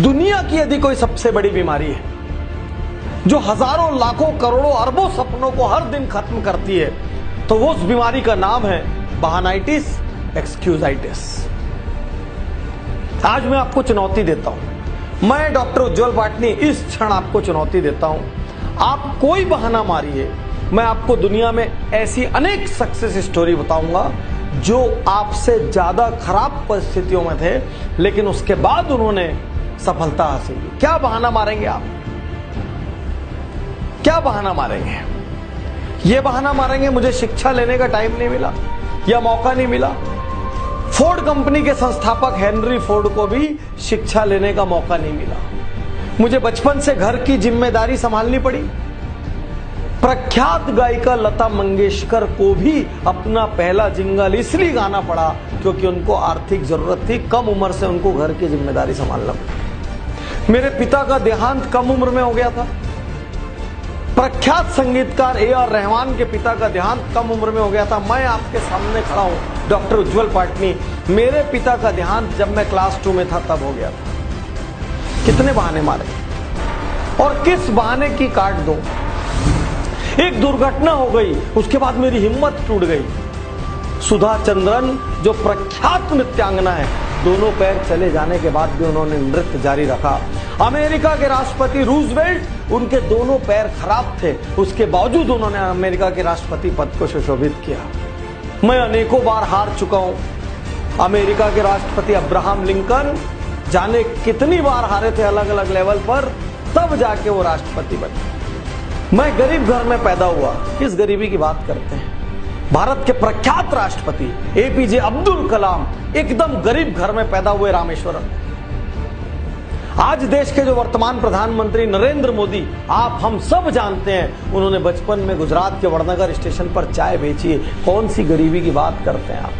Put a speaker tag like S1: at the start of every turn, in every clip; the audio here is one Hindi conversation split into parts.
S1: दुनिया की यदि कोई सबसे बड़ी बीमारी है जो हजारों लाखों करोड़ों अरबों सपनों को हर दिन खत्म करती है, तो वो उस बीमारी का नाम है बहानाइटिस, एक्सक्यूजाइटिस। आज मैं आपको चुनौती देता हूं, मैं डॉक्टर उज्जवल पाटनी इस क्षण आपको चुनौती देता हूं, आप कोई बहाना मारिए, मैं आपको दुनिया में ऐसी अनेक सक्सेस स्टोरी बताऊंगा जो आपसे ज्यादा खराब परिस्थितियों में थे, लेकिन उसके बाद उन्होंने सफलता हासिल की। क्या बहाना मारेंगे आप? क्या बहाना मारेंगे? ये बहाना मारेंगे मुझे शिक्षा लेने का टाइम नहीं मिला या मौका नहीं मिला। फोर्ड कंपनी के संस्थापक हेनरी फोर्ड को भी शिक्षा लेने का मौका नहीं मिला। मुझे बचपन से घर की जिम्मेदारी संभालनी पड़ी। प्रख्यात गायिका लता मंगेशकर को भी अपना पहला जिंगल इसलिए गाना पड़ा क्योंकि उनको आर्थिक जरूरत थी, कम उम्र से उनको घर की जिम्मेदारी संभालना पड़ी। मेरे पिता का देहांत कम उम्र में हो गया था। प्रख्यात संगीतकार ए.आर. रहमान के पिता का देहांत कम उम्र में हो गया था। मैं आपके सामने खड़ा हूं डॉक्टर उज्जवल पाटनी, मेरे पिता का देहांत जब मैं क्लास 2 में था तब हो गया था। कितने बहाने मारे और किस बहाने की काट दो। एक दुर्घटना हो गई, उसके बाद मेरी हिम्मत टूट गई। सुधा चंद्रन जो प्रख्यात नृत्यांगना है, दोनों पैर चले जाने के बाद भी उन्होंने नृत्य जारी रखा। अमेरिका के राष्ट्रपति रूजवेल्ट, उनके दोनों पैर खराब थे, उसके बावजूद उन्होंने अमेरिका के राष्ट्रपति पद को सुशोभित किया। मैं अनेकों बार हार चुका हूं। अमेरिका के राष्ट्रपति अब्राहम लिंकन जाने कितनी बार हारे थे अलग अलग लेवल पर, तब जाके वो राष्ट्रपति बने। मैं गरीब घर में पैदा हुआ। किस गरीबी की बात करते हैं? भारत के प्रख्यात राष्ट्रपति एपीजे अब्दुल कलाम एकदम गरीब घर में पैदा हुए रामेश्वरम। आज देश के जो वर्तमान प्रधानमंत्री नरेंद्र मोदी, आप हम सब जानते हैं, उन्होंने बचपन में गुजरात के वड़नगर स्टेशन पर चाय बेची है। कौन सी गरीबी की बात करते हैं आप?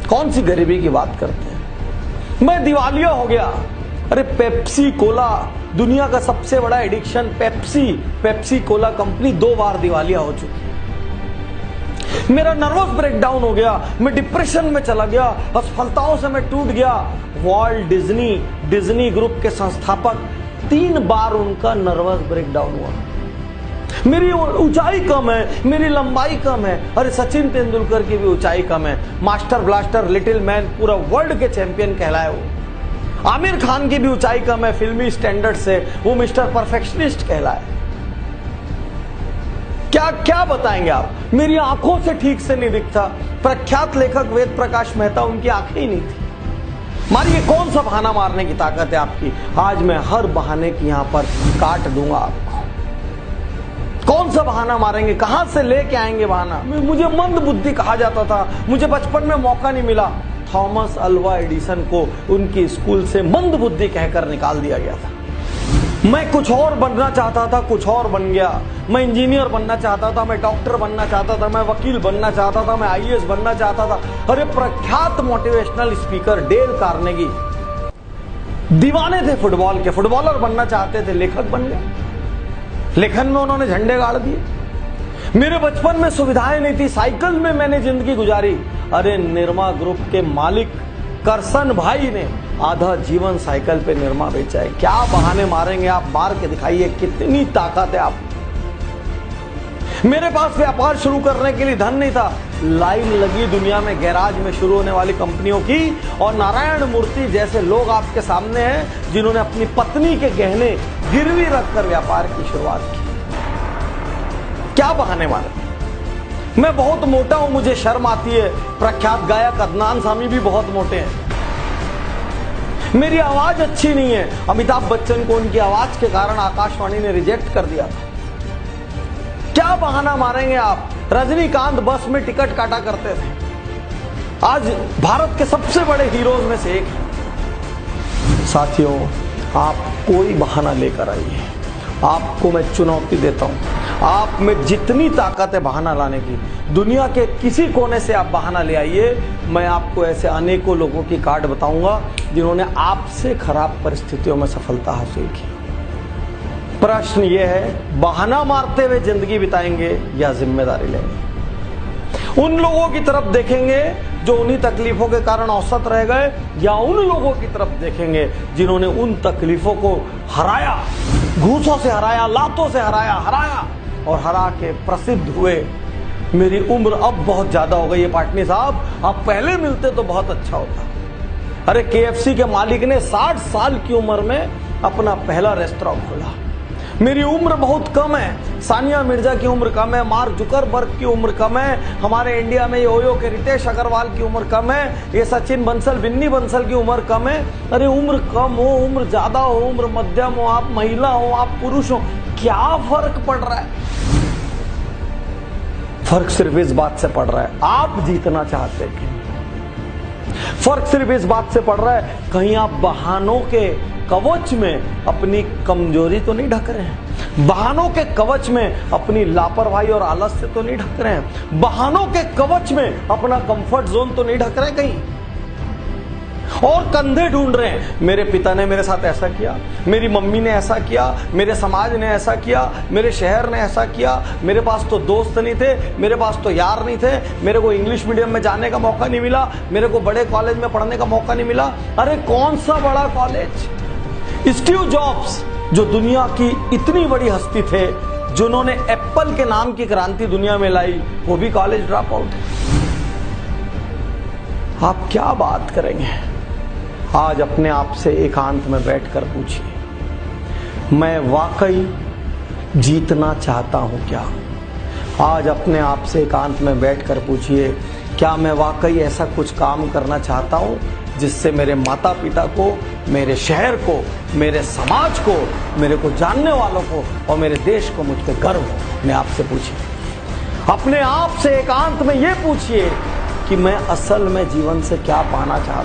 S1: कौन सी गरीबी की बात करते हैं? मैं दिवालिया हो गया। अरे पेप्सी कोला, दुनिया का सबसे बड़ा एडिक्शन पेप्सी कोला कंपनी 2 बार दिवालिया हो चुकी। मेरा नर्वस ब्रेकडाउन हो गया, मैं डिप्रेशन में चला गया, असफलताओं से मैं टूट गया। वॉल्ट डिज्नी ग्रुप के संस्थापक 3 बार उनका नर्वस ब्रेकडाउन हुआ। मेरी ऊंचाई कम है, मेरी लंबाई कम है। अरे सचिन तेंदुलकर की भी ऊंचाई कम है, मास्टर ब्लास्टर लिटिल मैन पूरा वर्ल्ड के चैंपियन कहलाए वो। आमिर खान की भी ऊंचाई कम है, फिल्मी स्टैंडर्ड से वो मिस्टर परफेक्शनिस्ट कहलाए। क्या क्या बताएंगे आप? मेरी आंखों से ठीक से नहीं दिखता। प्रख्यात लेखक वेद प्रकाश मेहता, उनकी आंखें ही नहीं थी। मारिए, कौन सा बहाना मारने की ताकत है आपकी? आज मैं हर बहाने की यहां पर काट दूंगा आपको। कौन सा बहाना मारेंगे? कहां से लेके आएंगे बहाना? मुझे मंद बुद्धि कहा जाता था, मुझे बचपन में मौका नहीं मिला। थॉमस अल्वा एडिसन को उनकी स्कूल से मंद बुद्धि कहकर निकाल दिया गया था। मैं कुछ और बनना चाहता था, कुछ और बन गया। मैं इंजीनियर बनना चाहता था, मैं डॉक्टर बनना चाहता था, मैं वकील बनना चाहता था, मैं आईएएस बनना चाहता था। अरे प्रख्यात मोटिवेशनल स्पीकर डेल कार्नेगी दीवाने थे फुटबॉल के, फुटबॉलर बनना चाहते थे, लेखक बन गए। लेखन में उन्होंने झंडे गाड़ दिए। मेरे बचपन में सुविधाएं नहीं थी, साइकिल में मैंने जिंदगी गुजारी। अरे निरमा ग्रुप के मालिक करसन भाई ने आधा जीवन साइकिल पे निरमा बेचा है। क्या बहाने मारेंगे आप? मार के दिखाइए, कितनी ताकत है आप। मेरे पास व्यापार शुरू करने के लिए धन नहीं था। लाइन लगी दुनिया में गैराज में शुरू होने वाली कंपनियों की, और नारायण मूर्ति जैसे लोग आपके सामने हैं जिन्होंने अपनी पत्नी के गहने गिरवी रखकर व्यापार की शुरुआत की। क्या बहाने मारे? मैं बहुत मोटा हूं, मुझे शर्म आती है। प्रख्यात गायक अदनान सामी भी बहुत मोटे हैं। मेरी आवाज अच्छी नहीं है। अमिताभ बच्चन को उनकी आवाज के कारण आकाशवाणी ने रिजेक्ट कर दिया था। क्या बहाना मारेंगे आप? रजनीकांत बस में टिकट काटा करते थे, आज भारत के सबसे बड़े हीरोज में से एक है। साथियों, आप कोई बहाना लेकर आइए, आपको मैं चुनौती देता हूं। आप में जितनी ताकत है बहाना लाने की, दुनिया के किसी कोने से आप बहाना ले आइए। मैं आपको ऐसे अनेकों लोगों की कार्ड बताऊंगा जिन्होंने आपसे खराब परिस्थितियों में सफलता हासिल की। प्रश्न यह है, बहाना मारते हुए जिंदगी बिताएंगे या जिम्मेदारी लेंगे? उन लोगों की तरफ देखेंगे जो उन्हीं तकलीफों के कारण औसत रह गए, या उन लोगों की तरफ देखेंगे जिन्होंने उन तकलीफों को हराया, घूसों से हराया, लातों से हराया और हरा के प्रसिद्ध हुए। मेरी उम्र अब बहुत ज्यादा हो गई है पाटनी साहब, आप पहले मिलते तो बहुत अच्छा होता। अरे KFC के मालिक ने 60 साल की उम्र में अपना पहला रेस्टोरेंट खोला। मेरी उम्र बहुत कम है, सानिया मिर्जा की उम्र कम है, मार्क जुकरबर्ग की उम्र कम है, हमारे इंडिया में योयो के रितेश अग्रवाल की उम्र कम है, ये सचिन बंसल, बिन्नी बंसल की उम्र कम है। अरे उम्र कम हो, उम्र ज्यादा हो, उम्र मध्यम हो, आप महिला हो, आप पुरुष हो, क्या फर्क पड़ रहा है? फर्क सिर्फ इस बात से पड़ रहा है, आप जीतना चाहते हैं। फर्क सिर्फ इस बात से पड़ रहा है, कहीं आप बहानों के कवच में अपनी कमजोरी तो नहीं ढक रहे हैं, बहानों के कवच में अपनी लापरवाही और आलस से तो नहीं ढक रहे हैं, बहानों के कवच में अपना कंफर्ट जोन तो नहीं ढक रहे कहीं, और कंधे ढूंढ रहे हैं। मेरे पिता ने मेरे साथ ऐसा किया, मेरी मम्मी ने ऐसा किया, मेरे समाज ने ऐसा किया, मेरे शहर ने ऐसा किया, मेरे पास तो दोस्त नहीं थे, मेरे पास तो यार नहीं थे, मेरे को इंग्लिश मीडियम में जाने का मौका नहीं मिला, मेरे को बड़े कॉलेज में पढ़ने का मौका नहीं मिला। अरे कौन सा बड़ा कॉलेज? स्टीव जॉब्स जो दुनिया की इतनी बड़ी हस्ती थे, जिन्होंने एप्पल के नाम की क्रांति दुनिया में लाई, वो भी कॉलेज ड्रॉप आउट है। आप क्या बात करेंगे? आज अपने आप से एकांत में बैठकर पूछिए, मैं वाकई जीतना चाहता हूं क्या? आज अपने आप से एकांत में बैठकर पूछिए, क्या मैं वाकई ऐसा कुछ काम करना चाहता हूं जिससे मेरे माता पिता को, मेरे शहर को, मेरे समाज को, मेरे को जानने वालों को और मेरे देश को मुझ पर गर्व हो? अपने आप से पूछिए, अपने आप से एकांत में ये पूछिए कि मैं असल में जीवन से क्या पाना चाहता हूं।